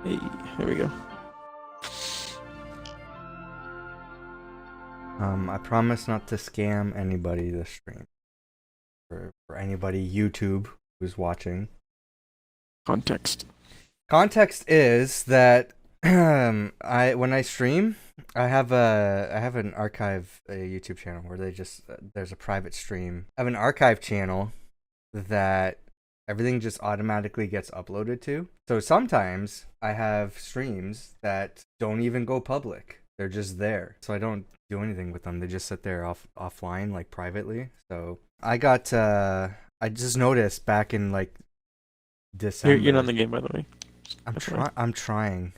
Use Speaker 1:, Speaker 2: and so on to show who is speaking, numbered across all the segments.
Speaker 1: Hey, here we go.
Speaker 2: I promise not to scam anybody this stream. For anybody YouTube who's watching.
Speaker 1: Context.
Speaker 2: Context is that I when I stream, I have an archive a YouTube channel where they just there's a private stream. I have an archive channel that everything just automatically gets uploaded to. So sometimes I have streams that don't even go public. They're just there. So I don't do anything with them. They just sit there offline, like privately. So I just noticed back in like
Speaker 1: You're not in
Speaker 2: December.
Speaker 1: the game, by the way.
Speaker 2: I'm trying.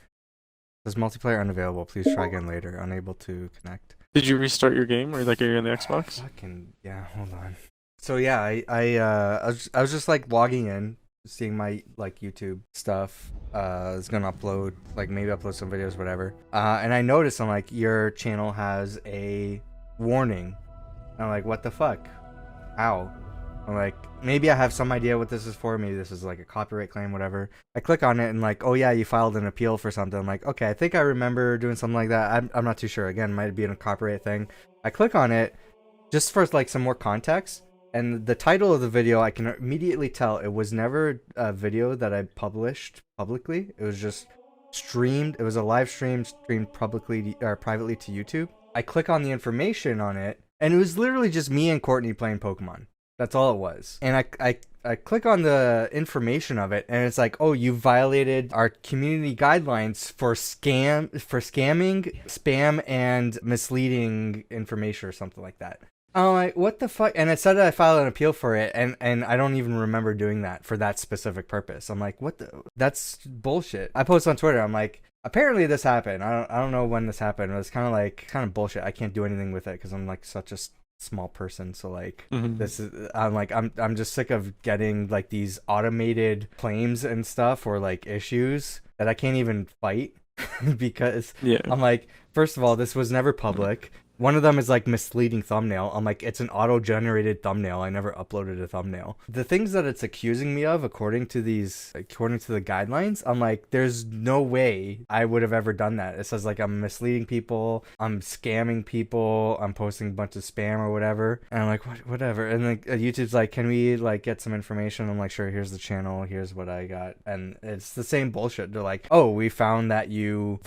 Speaker 2: Says multiplayer unavailable. Please try again later. Unable to connect.
Speaker 1: Did you restart your game, or like are you on the Xbox?
Speaker 2: Fucking yeah, hold on. So yeah, I was just like logging in, seeing my like YouTube stuff. It's gonna upload, like maybe upload some videos, whatever. And I noticed I'm like, your channel has a warning. And I'm like, what the fuck? How? I'm like, maybe I have some idea what this is for. Maybe this is like a copyright claim, whatever. I click on it and like, oh yeah, you filed an appeal for something. I'm like, okay, I think I remember doing something like that. I'm not too sure. Again, might be a copyright thing. I click on it just for like some more context. And the title of the video, I can immediately tell it was never a video that I published publicly. It was just streamed. It was a live streamed publicly or privately to YouTube. I click on the information on it, and it was literally just me and Courtney playing Pokemon. That's all it was. And I click on the information of it, and it's like, oh, you violated our community guidelines for scamming, spam, and misleading information or something like that. I'm like, what the fuck? And it said that I filed an appeal for it, and I don't even remember doing that for that specific purpose. I'm like, what the? That's bullshit. I post on Twitter. I'm like, apparently this happened. I don't know when this happened. It was kind of bullshit. I can't do anything with it because I'm like such a small person. So like,
Speaker 1: Mm-hmm.
Speaker 2: this is I'm just sick of getting like these automated claims and stuff or like issues that I can't even fight because
Speaker 1: Yeah.
Speaker 2: I'm like, first of all, this was never public. One of them is like misleading thumbnail. I'm like, it's an auto-generated thumbnail. I never uploaded a thumbnail. The things that it's accusing me of, according to the guidelines, I'm like, there's no way I would have ever done that. It says like I'm misleading people, I'm scamming people, I'm posting a bunch of spam or whatever. And I'm like, whatever. And like YouTube's like, can we like get some information? I'm like, sure. Here's the channel. Here's what I got. And it's the same bullshit. They're like, oh, we found that you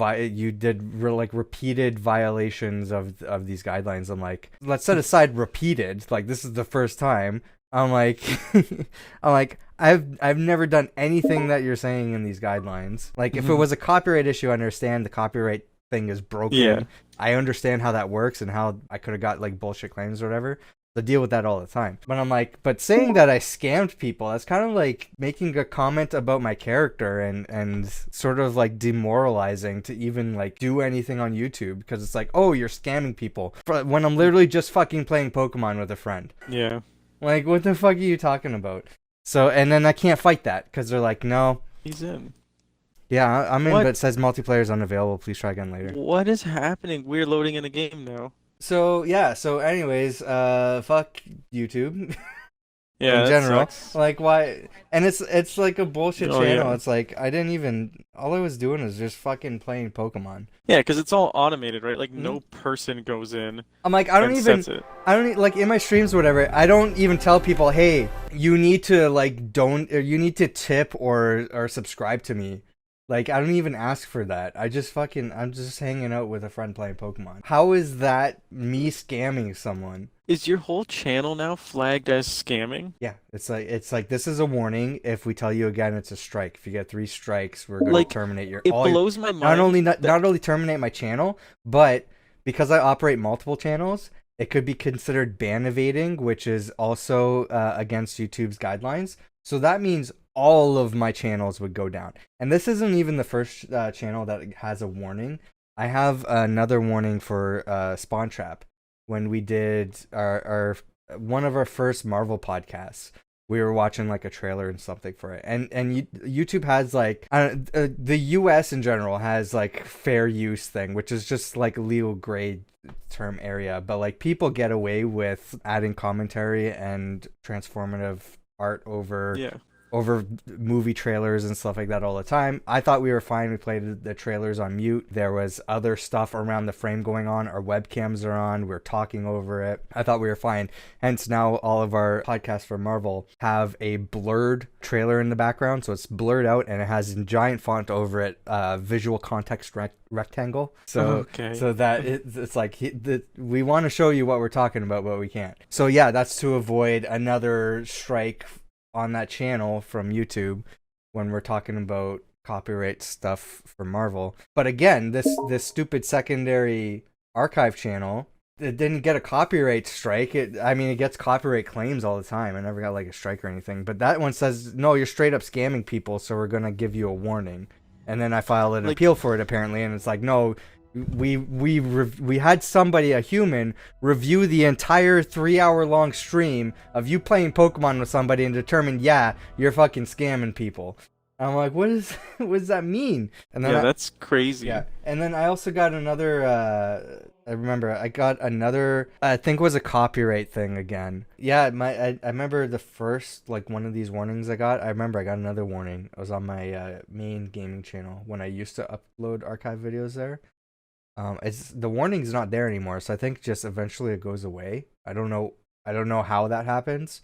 Speaker 2: did like repeated violations of these guidelines. I'm like, let's set aside repeated, like this is the first time. I'm like I've never done anything that you're saying in these guidelines. Like if it
Speaker 1: Mm-hmm.
Speaker 2: was a copyright issue, I understand the copyright thing is broken.
Speaker 1: Yeah.
Speaker 2: I understand how that works and how I could have got like bullshit claims or whatever. I deal with that all the time. But I'm like, but saying that I scammed people, that's kind of like making a comment about my character and sort of like demoralizing to even like do anything on YouTube because it's like, oh, you're scamming people when I'm literally just fucking playing Pokemon with a friend.
Speaker 1: Yeah.
Speaker 2: Like, what the fuck are you talking about? So, and then I can't fight that because they're like, no,
Speaker 1: He's in.
Speaker 2: yeah, I'm in, but
Speaker 1: What?
Speaker 2: it says multiplayer is unavailable. Please try again later.
Speaker 1: What is happening? We're loading in a game now.
Speaker 2: So yeah, so anyways, fuck YouTube. In
Speaker 1: Yeah, that
Speaker 2: general,
Speaker 1: sucks.
Speaker 2: like why? And it's like a bullshit
Speaker 1: Oh
Speaker 2: channel.
Speaker 1: yeah.
Speaker 2: It's like I didn't even, all I was doing is just fucking playing Pokemon.
Speaker 1: Yeah, because it's all automated, right? Like
Speaker 2: Hmm?
Speaker 1: no person goes in
Speaker 2: I'm like,
Speaker 1: and sets it.
Speaker 2: I don't like in my streams or whatever, I don't even tell people, hey, you need to like don't, or you need to tip or subscribe to me. Like I don't even ask for that. I'm just hanging out with a friend playing Pokemon. How is that me scamming someone?
Speaker 1: Is your whole channel now flagged as scamming?
Speaker 2: Yeah, it's like this is a warning. If we tell you again, it's a strike. If you get 3 strikes, we're going to
Speaker 1: Like,
Speaker 2: terminate your
Speaker 1: it
Speaker 2: all your,
Speaker 1: blows my mind that.
Speaker 2: not only terminate my channel, but because I operate multiple channels, it could be considered ban evading, which is also against YouTube's guidelines. So that means all of my channels would go down. And this isn't even the first channel that has a warning. I have another warning for Spawn Trap when we did our one of our first Marvel podcasts. We were watching like a trailer and something for it, and YouTube has like the U.S. in general has like fair use thing, which is just like a legal grade term area, but like people get away with adding commentary and transformative art over
Speaker 1: Yeah.
Speaker 2: over movie trailers and stuff like that all the time. I thought we were fine. We played the trailers on mute. There was other stuff around the frame going on. Our webcams are on. We're talking over it. I thought we were fine. Hence, now all of our podcasts for Marvel have a blurred trailer in the background. So it's blurred out and it has in giant font over it, visual context rectangle. So that it's like we want to show you what we're talking about, but we can't. So yeah, that's to avoid another strike on that channel from YouTube when we're talking about copyright stuff for Marvel. But again, this stupid secondary archive channel, it didn't get a copyright strike. It gets copyright claims all the time. I never got like a strike or anything. But that one says, no, you're straight up scamming people, so we're gonna give you a warning. And then I filed an appeal for it apparently, and it's like, no, we had somebody, a human, review the entire 3-hour long stream of you playing Pokemon with somebody and determine, yeah, you're fucking scamming people. And I'm like, what does that mean? And then
Speaker 1: that's crazy.
Speaker 2: Yeah, and then I also got another. I remember I got another. I think it was a copyright thing again. Yeah, I remember the first like one of these warnings I got. I remember I got another warning. It was on my main gaming channel when I used to upload archive videos there. It's the warning's not there anymore, so I think just eventually it goes away. I don't know how that happens,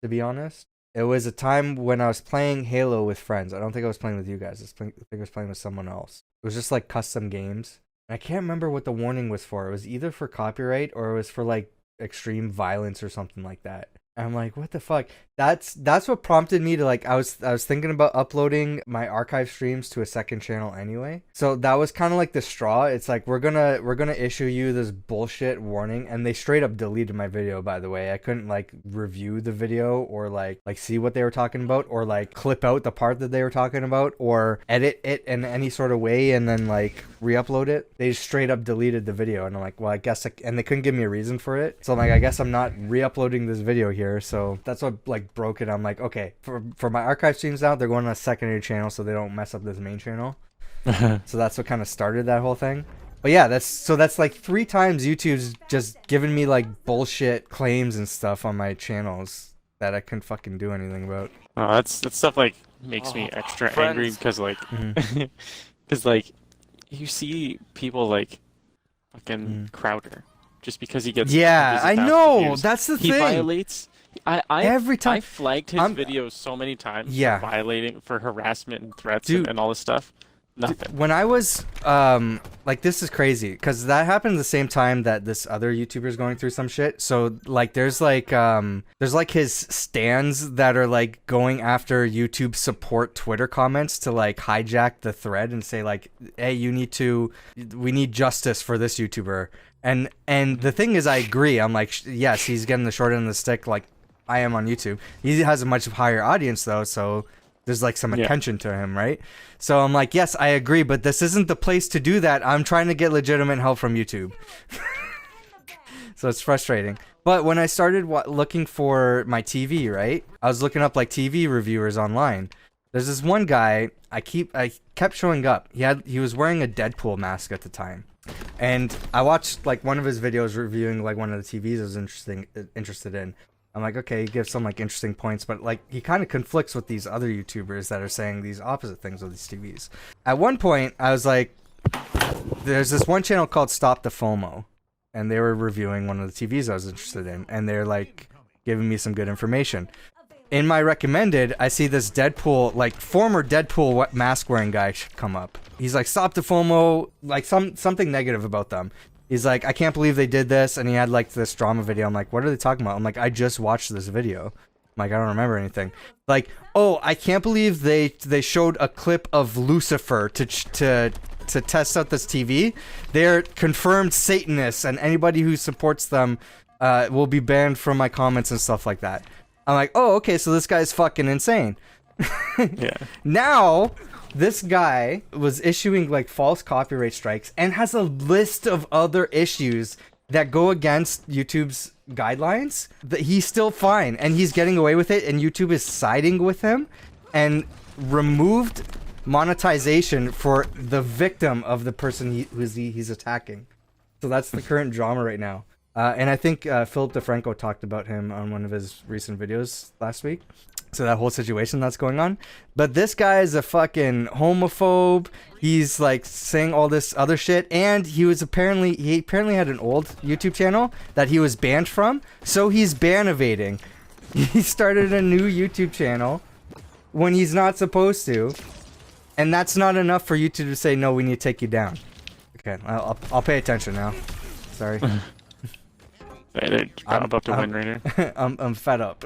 Speaker 2: to be honest. It was a time when I was playing Halo with friends. I don't think I was playing with you guys. I think I was playing with someone else. It was just like custom games. And I can't remember what the warning was for. It was either for copyright or it was for like extreme violence or something like that. And I'm like, what the fuck? That's what prompted me to like, I was thinking about uploading my archive streams to a second channel anyway. So that was kind of like the straw. It's like, we're gonna issue you this bullshit warning. And they straight up deleted my video, by the way. I couldn't like review the video or like see what they were talking about or like clip out the part that they were talking about or edit it in any sort of way and then like re-upload it. They just straight up deleted the video. And I'm like, well, I guess, and they couldn't give me a reason for it. So I'm like, I guess I'm not re-uploading this video here. So that's what like broke it. I'm like, okay, for my archive streams now, they're going on a secondary channel so they don't mess up this main channel. So that's what kind of started that whole thing. But yeah, that's like 3 times YouTube's just given me like bullshit claims and stuff on my channels that I couldn't fucking do anything about.
Speaker 1: Oh, that stuff like makes me extra angry because like because like you see people like fucking Crowder just because he gets
Speaker 2: I know views. That's the thing.
Speaker 1: He violates.
Speaker 2: Every time
Speaker 1: I flagged his videos so many times for violating, for harassment and threats and all this stuff. Nothing.
Speaker 2: When I was like, this is crazy because that happened the same time that this other YouTuber's going through some shit. So like there's like his stands that are like going after YouTube support Twitter comments to like hijack the thread and say like, hey, we need justice for this YouTuber. And the thing is, I agree. I'm like, yes, he's getting the short end of the stick like I am on YouTube. He has a much higher audience though, so there's like some attention to him, right? So I'm like, yes, I agree, but this isn't the place to do that. I'm trying to get legitimate help from YouTube. So it's frustrating. But when I started looking for my TV, right? I was looking up like TV reviewers online. There's this one guy, I kept showing up. He was wearing a Deadpool mask at the time. And I watched like one of his videos reviewing like one of the TVs I was interested in. I'm like, okay, he gives some like interesting points, but like he kind of conflicts with these other YouTubers that are saying these opposite things with these TVs. At one point, I was like, there's this one channel called Stop the FOMO, and they were reviewing one of the TVs I was interested in, and they're like giving me some good information. In my recommended, I see this Deadpool, like former Deadpool mask wearing guy come up. He's like, stop the FOMO, like something negative about them. He's like, I can't believe they did this, and he had like this drama video. I'm like, what are they talking about? I'm like, I just watched this video. I'm like, I don't remember anything. Like, oh, I can't believe they showed a clip of Lucifer to test out this TV. They're confirmed Satanists, and anybody who supports them will be banned from my comments and stuff like that. I'm like, oh, okay, so this guy's fucking insane.
Speaker 1: Yeah.
Speaker 2: Now, this guy was issuing like false copyright strikes and has a list of other issues that go against YouTube's guidelines. That he's still fine and he's getting away with it, and YouTube is siding with him and removed monetization for the victim of the person he's attacking. So that's the current drama right now. And I think Philip DeFranco talked about him on one of his recent videos last week. So that whole situation that's going on. But this guy is a fucking homophobe. He's like saying all this other shit, and he apparently had an old YouTube channel that he was banned from. So he's ban evading. He started a new YouTube channel when he's not supposed to, and that's not enough for YouTube to say no. We need to take you down. Okay, I'll pay attention now. Sorry.
Speaker 1: I'm about to win right here.
Speaker 2: I'm fed up.